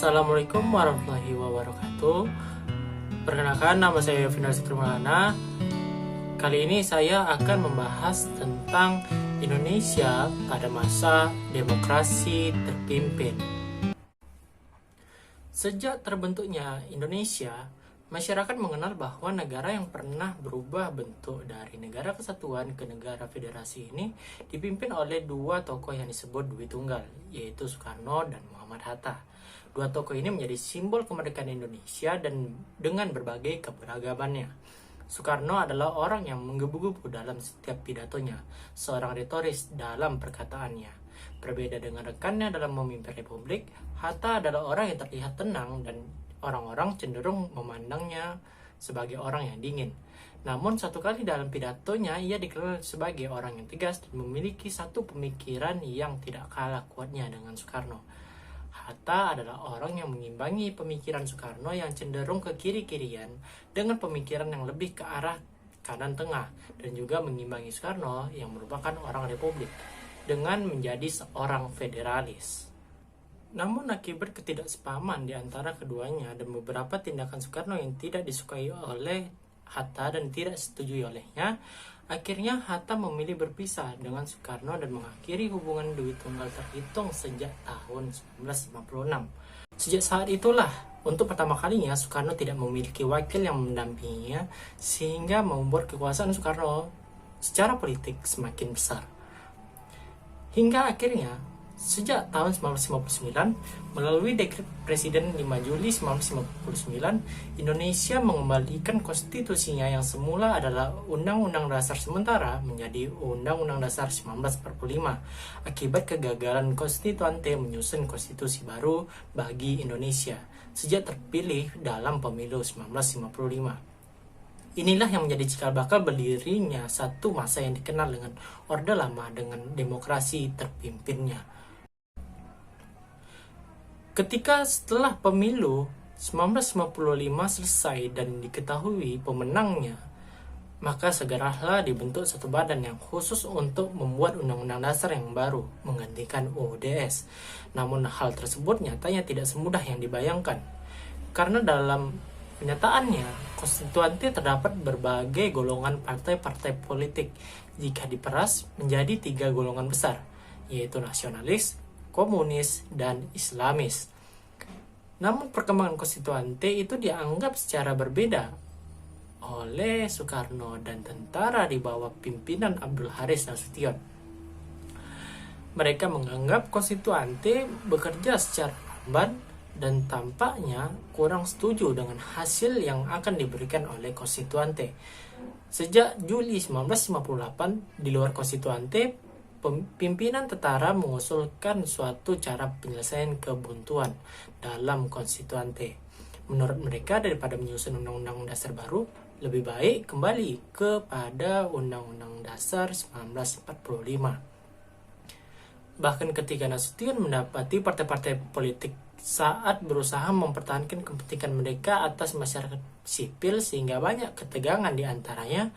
Assalamualaikum warahmatullahi wabarakatuh. Perkenalkan, nama saya Yovina Sitrumana. Kali ini saya akan membahas tentang Indonesia pada masa demokrasi terpimpin. Sejak terbentuknya Indonesia, masyarakat mengenal bahwa negara yang pernah berubah bentuk dari negara kesatuan ke negara federasi ini dipimpin oleh dua tokoh yang disebut Dwi Tunggal, yaitu Soekarno dan Muhammad Hatta. Dua tokoh ini menjadi simbol kemerdekaan Indonesia dan dengan berbagai keberagamannya. Soekarno adalah orang yang menggebu-gebu dalam setiap pidatonya, seorang retoris dalam perkataannya. Berbeda dengan rekannya dalam memimpin republik, Hatta adalah orang yang terlihat tenang dan orang-orang cenderung memandangnya sebagai orang yang dingin. Namun satu kali dalam pidatonya, ia dikenal sebagai orang yang tegas dan memiliki satu pemikiran yang tidak kalah kuatnya dengan Soekarno. Hatta adalah orang yang mengimbangi pemikiran Soekarno yang cenderung ke kiri-kirian dengan pemikiran yang lebih ke arah kanan tengah, dan juga mengimbangi Soekarno yang merupakan orang republik dengan menjadi seorang federalis. Namun akibat ketidaksepahaman di antara keduanya dan beberapa tindakan Soekarno yang tidak disukai oleh Hatta dan tidak disetujui olehnya, akhirnya Hatta memilih berpisah dengan Soekarno dan mengakhiri hubungan Dwi Tunggal terhitung sejak tahun 1956. Sejak saat itulah, untuk pertama kalinya Soekarno tidak memiliki wakil yang mendampinginya, sehingga membuat kekuasaan Soekarno secara politik semakin besar. Hingga akhirnya, sejak tahun 1959, melalui dekret Presiden 5 Juli 1959, Indonesia mengembalikan konstitusinya yang semula adalah Undang-Undang Dasar sementara menjadi Undang-Undang Dasar 1945 akibat kegagalan konstituante menyusun konstitusi baru bagi Indonesia sejak terpilih dalam pemilu 1955. Inilah yang menjadi cikal bakal berdirinya satu masa yang dikenal dengan Orde Lama dengan demokrasi terpimpinnya. Ketika setelah pemilu 1955 selesai dan diketahui pemenangnya, maka segeralah dibentuk satu badan yang khusus untuk membuat undang-undang dasar yang baru menggantikan UUDS. Namun hal tersebut nyatanya tidak semudah yang dibayangkan. Karena dalam kenyataannya, konstituante terdapat berbagai golongan partai-partai politik jika diperas menjadi 3 golongan besar, yaitu nasionalis, komunis, dan islamis. Namun perkembangan konstituante itu dianggap secara berbeda oleh Soekarno dan tentara di bawah pimpinan Abdul Haris Nasution. Mereka menganggap konstituante bekerja secara lamban dan tampaknya kurang setuju dengan hasil yang akan diberikan oleh konstituante. Sejak Juli 1958, di luar konstituante, pimpinan tentara mengusulkan suatu cara penyelesaian kebuntuan dalam konstituante. Menurut mereka, daripada menyusun undang-undang dasar baru, lebih baik kembali kepada Undang-Undang Dasar 1945. Bahkan ketika Nasution mendapati partai-partai politik saat berusaha mempertahankan kepentingan mereka atas masyarakat sipil sehingga banyak ketegangan di antaranya,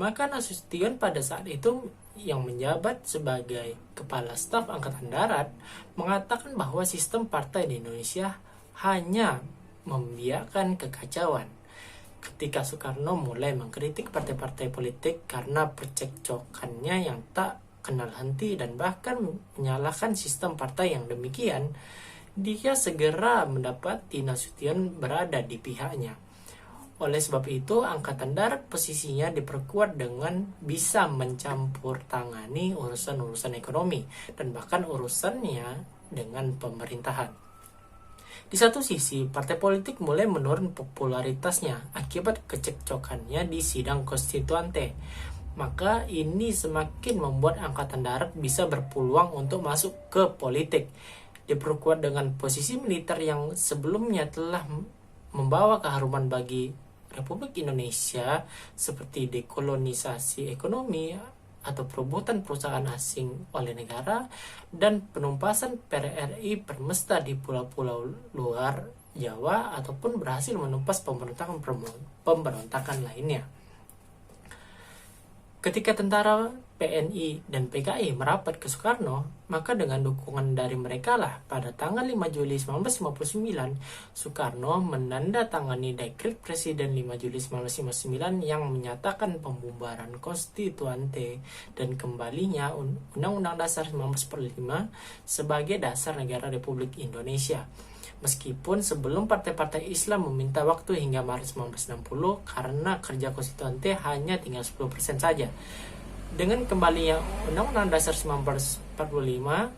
maka Nasution pada saat itu yang menjabat sebagai Kepala Staf Angkatan Darat mengatakan bahwa sistem partai di Indonesia hanya membiarkan kekacauan. Ketika Soekarno mulai mengkritik partai-partai politik karena percekcokannya yang tak kenal henti dan bahkan menyalahkan sistem partai yang demikian, dia segera mendapati Nasution berada di pihaknya. Oleh sebab itu, Angkatan Darat posisinya diperkuat dengan bisa mencampur tangani urusan-urusan ekonomi dan bahkan urusannya dengan pemerintahan. Di satu sisi, partai politik mulai menurun popularitasnya akibat kecekcokannya di sidang konstituante. Maka ini semakin membuat Angkatan Darat bisa berpeluang untuk masuk ke politik. Diperkuat dengan posisi militer yang sebelumnya telah membawa keharuman bagi Republik Indonesia seperti dekolonisasi ekonomi atau perebutan perusahaan asing oleh negara dan penumpasan PRRI permesta di pulau-pulau luar Jawa ataupun berhasil menumpas pemberontakan lainnya. Ketika tentara PNI dan PKI merapat ke Soekarno, maka dengan dukungan dari mereka lah pada tanggal 5 Juli 1959, Soekarno menandatangani Dekret Presiden 5 Juli 1959 yang menyatakan pembubaran Konstituante dan kembalinya Undang-Undang Dasar 1945 sebagai dasar negara Republik Indonesia. Meskipun sebelum partai-partai Islam meminta waktu hingga Maret 1960 karena kerja konstituante hanya tinggal 10% saja. Dengan kembalinya Undang-Undang Dasar 1945,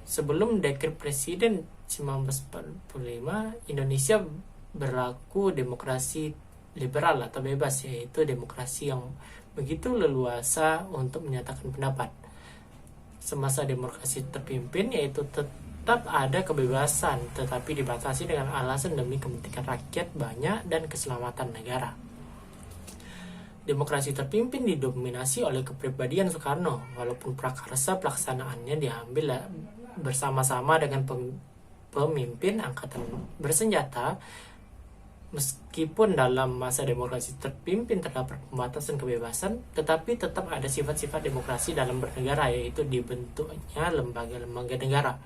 sebelum Dekret Presiden 1945, Indonesia berlaku demokrasi liberal atau bebas, yaitu demokrasi yang begitu leluasa untuk menyatakan pendapat. Semasa demokrasi terpimpin, yaitu tetap ada kebebasan, tetapi dibatasi dengan alasan demi kepentingan rakyat banyak dan keselamatan negara. Demokrasi terpimpin didominasi oleh kepribadian Soekarno, walaupun prakarsa pelaksanaannya diambil bersama-sama dengan pemimpin angkatan bersenjata. Meskipun dalam masa demokrasi terpimpin terdapat pembatasan kebebasan, tetapi tetap ada sifat-sifat demokrasi dalam bernegara, yaitu dibentuknya lembaga-lembaga negara.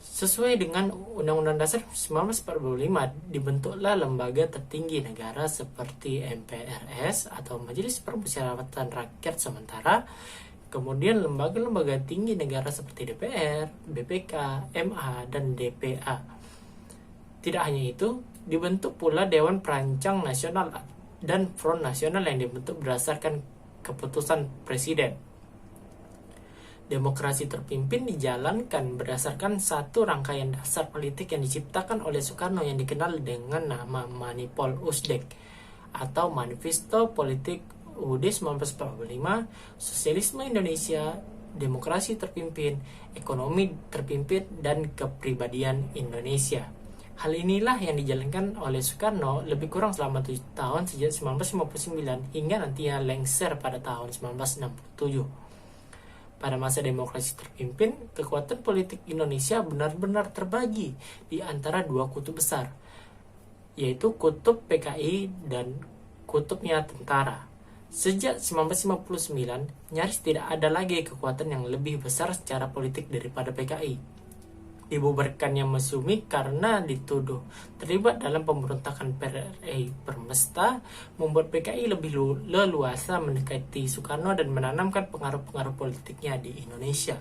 Sesuai dengan Undang-Undang Dasar 1945, dibentuklah lembaga tertinggi negara seperti MPRS atau Majelis Permusyawaratan Rakyat Sementara, kemudian lembaga-lembaga tinggi negara seperti DPR, BPK, MA, dan DPA. Tidak hanya itu, dibentuk pula Dewan Perancang Nasional dan Front Nasional yang dibentuk berdasarkan keputusan Presiden. Demokrasi terpimpin dijalankan berdasarkan satu rangkaian dasar politik yang diciptakan oleh Soekarno yang dikenal dengan nama Manipol Usdek atau Manifesto Politik UUD 1945, Sosialisme Indonesia, Demokrasi Terpimpin, Ekonomi Terpimpin, dan Kepribadian Indonesia. Hal inilah yang dijalankan oleh Soekarno lebih kurang selama 7 tahun sejak 1959 hingga nantinya lengser pada tahun 1967. Pada masa demokrasi terpimpin, kekuatan politik Indonesia benar-benar terbagi di antara dua kutub besar, yaitu kutub PKI dan kutubnya tentara. Sejak 1959, nyaris tidak ada lagi kekuatan yang lebih besar secara politik daripada PKI. Dibubarkannya Masyumi karena dituduh terlibat dalam pemberontakan PRI Permesta, membuat PKI lebih leluasa mendekati Soekarno dan menanamkan pengaruh-pengaruh politiknya di Indonesia.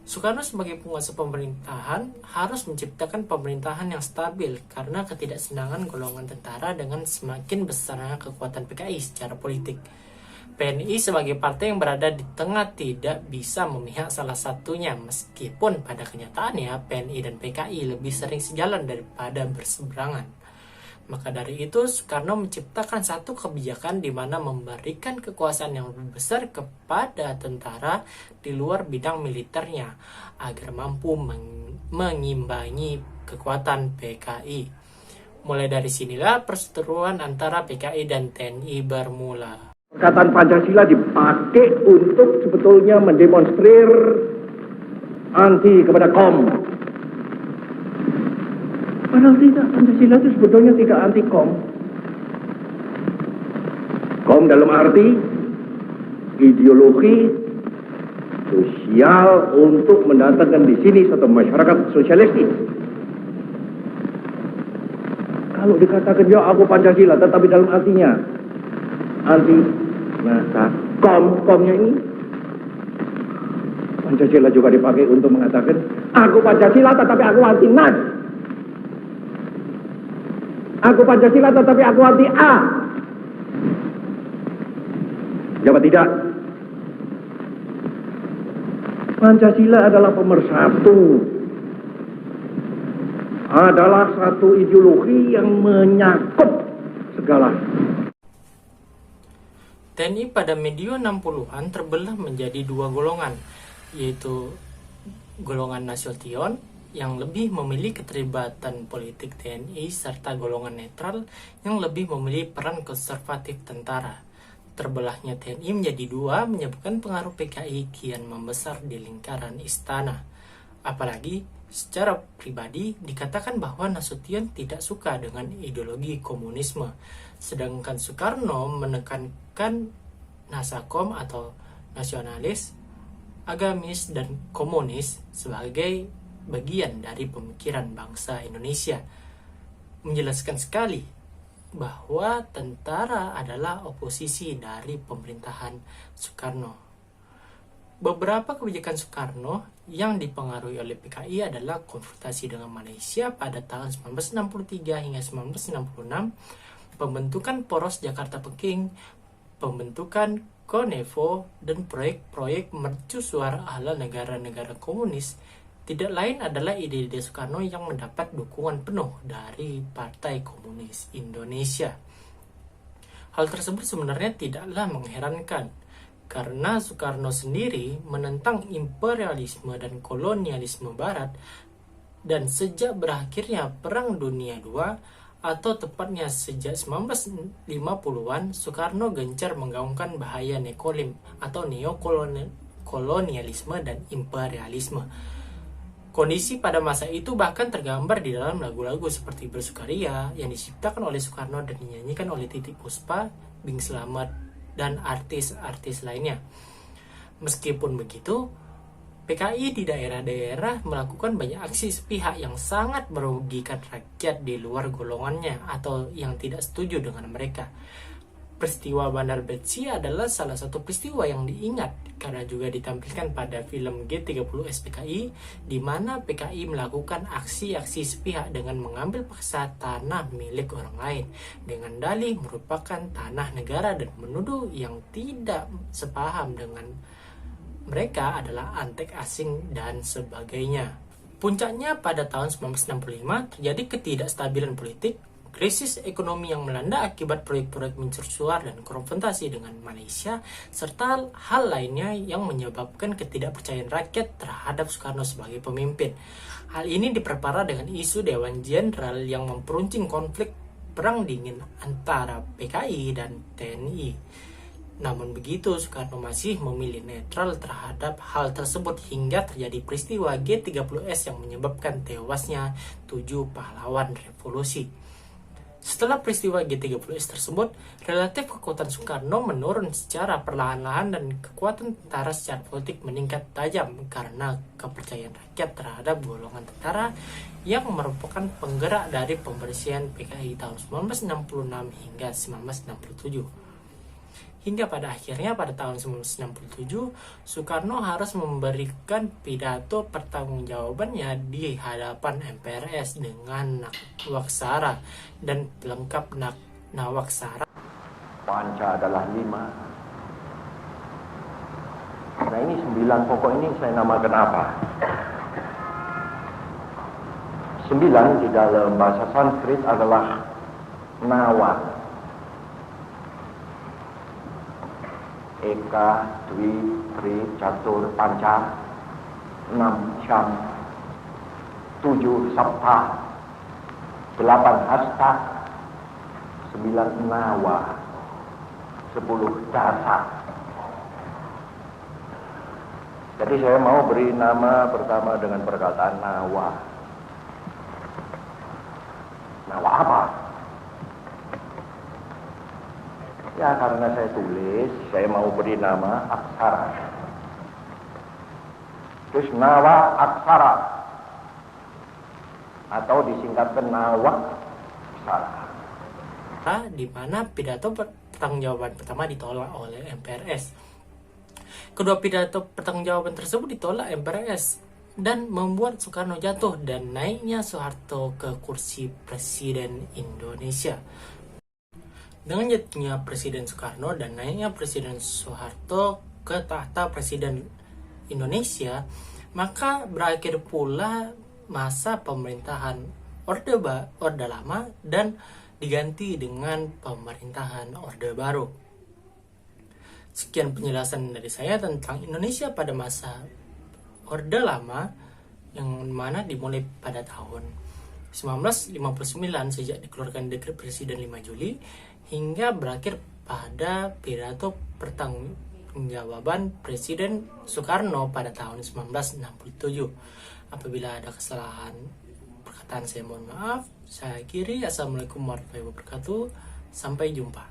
Soekarno sebagai penguasa pemerintahan harus menciptakan pemerintahan yang stabil karena ketidaksenangan golongan tentara dengan semakin besarnya kekuatan PKI secara politik. PNI sebagai partai yang berada di tengah tidak bisa memihak salah satunya, meskipun pada kenyataannya PNI dan PKI lebih sering sejalan daripada berseberangan. Maka dari itu, Soekarno menciptakan satu kebijakan di mana memberikan kekuasaan yang lebih besar kepada tentara di luar bidang militernya agar mampu mengimbangi kekuatan PKI. Mulai dari sinilah perseteruan antara PKI dan TNI bermula. Perkataan Pancasila dipakai untuk sebetulnya mendemonstrir anti kepada kaum. Padahal tidak, Pancasila itu sebetulnya tidak anti kaum. Kaum dalam arti ideologi sosial untuk mendatangkan di sini satu masyarakat sosialistis. Kalau dikatakan ya aku Pancasila, tetapi dalam artinya anti. Nah, komnya ini Pancasila juga dipakai untuk mengatakan aku Pancasila tetapi aku anti NAS. Aku Pancasila tetapi aku anti A. Jawab tidak. Pancasila adalah pemersatu. Adalah satu ideologi yang menyakup segala. TNI pada medio 60-an terbelah menjadi dua golongan, yaitu golongan Nasution yang lebih memilih keterlibatan politik TNI serta golongan netral yang lebih memilih peran konservatif tentara. Terbelahnya TNI menjadi dua menyebabkan pengaruh PKI kian membesar di lingkaran istana. Apalagi secara pribadi dikatakan bahwa Nasution tidak suka dengan ideologi komunisme, sedangkan Soekarno menekankan Nasakom atau nasionalis, agamis, dan komunis sebagai bagian dari pemikiran bangsa Indonesia. Menjelaskan sekali bahwa tentara adalah oposisi dari pemerintahan Soekarno. Beberapa kebijakan Soekarno yang dipengaruhi oleh PKI adalah konfrontasi dengan Malaysia pada tahun 1963 hingga 1966, pembentukan Poros Jakarta-Peking, pembentukan Konevo, dan proyek-proyek mercusuar ala negara-negara komunis. Tidak lain adalah ide-ide Soekarno yang mendapat dukungan penuh dari Partai Komunis Indonesia. Hal tersebut sebenarnya tidaklah mengherankan, karena Soekarno sendiri menentang imperialisme dan kolonialisme Barat, dan sejak berakhirnya Perang Dunia II, atau tepatnya sejak 1950-an, Soekarno gencar menggaungkan bahaya nekolim atau neokolonialisme dan imperialisme. Kondisi pada masa itu bahkan tergambar di dalam lagu-lagu seperti Bersukaria yang diciptakan oleh Soekarno dan dinyanyikan oleh Titiek Puspa, Bing Slamet, dan artis-artis lainnya. Meskipun begitu, PKI di daerah-daerah melakukan banyak aksi sepihak yang sangat merugikan rakyat di luar golongannya atau yang tidak setuju dengan mereka. Peristiwa Bandar Betsi adalah salah satu peristiwa yang diingat karena juga ditampilkan pada film G30S PKI, di mana PKI melakukan aksi-aksi sepihak dengan mengambil paksa tanah milik orang lain dengan dalih merupakan tanah negara dan menuduh yang tidak sepaham dengan mereka adalah antek asing dan sebagainya. Puncaknya pada tahun 1965 terjadi ketidakstabilan politik, krisis ekonomi yang melanda akibat proyek-proyek mercusuar dan konfrontasi dengan Malaysia, serta hal lainnya yang menyebabkan ketidakpercayaan rakyat terhadap Soekarno sebagai pemimpin. Hal ini diperparah dengan isu Dewan Jenderal yang memperuncing konflik perang dingin antara PKI dan TNI. Namun begitu, Soekarno masih memilih netral terhadap hal tersebut hingga terjadi peristiwa G30S yang menyebabkan tewasnya 7 pahlawan revolusi. Setelah peristiwa G30S tersebut, relatif kekuatan Soekarno menurun secara perlahan-lahan dan kekuatan tentara secara politik meningkat tajam karena kepercayaan rakyat terhadap golongan tentara yang merupakan penggerak dari pembersihan PKI tahun 1966 hingga 1967. Hingga pada akhirnya pada tahun 1967, Soekarno harus memberikan pidato pertanggungjawabannya di hadapan MPRS dengan Nawaksara dan pelengkap Nawaksara. Panca adalah 5. Nah ini 9 pokok ini saya namakan apa? 9 di dalam bahasa Sanskrit adalah Nawa. Eka, Dwi, Tri, Catur, Panca, 6 Syam, 7 Sapta, 8 Hasta, 9 Nawa, 10 Dasa. Jadi saya mau beri nama pertama dengan perkataan Nawa. Nawa apa? Ya karena saya tulis, saya mau beri nama Aksara. Terus Nawa Aksara, atau disingkatkan Nawa Aksara. Di mana pidato pertanggungjawaban pertama ditolak oleh MPRS. Kedua pidato pertanggungjawaban tersebut ditolak MPRS dan membuat Soekarno jatuh dan naiknya Soeharto ke kursi Presiden Indonesia. Dengan jatuhnya Presiden Soekarno dan naiknya Presiden Soeharto ke tahta Presiden Indonesia, maka berakhir pula masa pemerintahan Orde Lama dan diganti dengan pemerintahan Orde Baru. Sekian penjelasan dari saya tentang Indonesia pada masa Orde Lama, yang mana dimulai pada tahun 1959 sejak dikeluarkan dekret Presiden 5 Juli hingga berakhir pada pidato pertanggungjawaban Presiden Soekarno pada tahun 1967. Apabila ada kesalahan perkataan saya mohon maaf. Saya akhiri. Assalamualaikum warahmatullahi wabarakatuh. Sampai jumpa.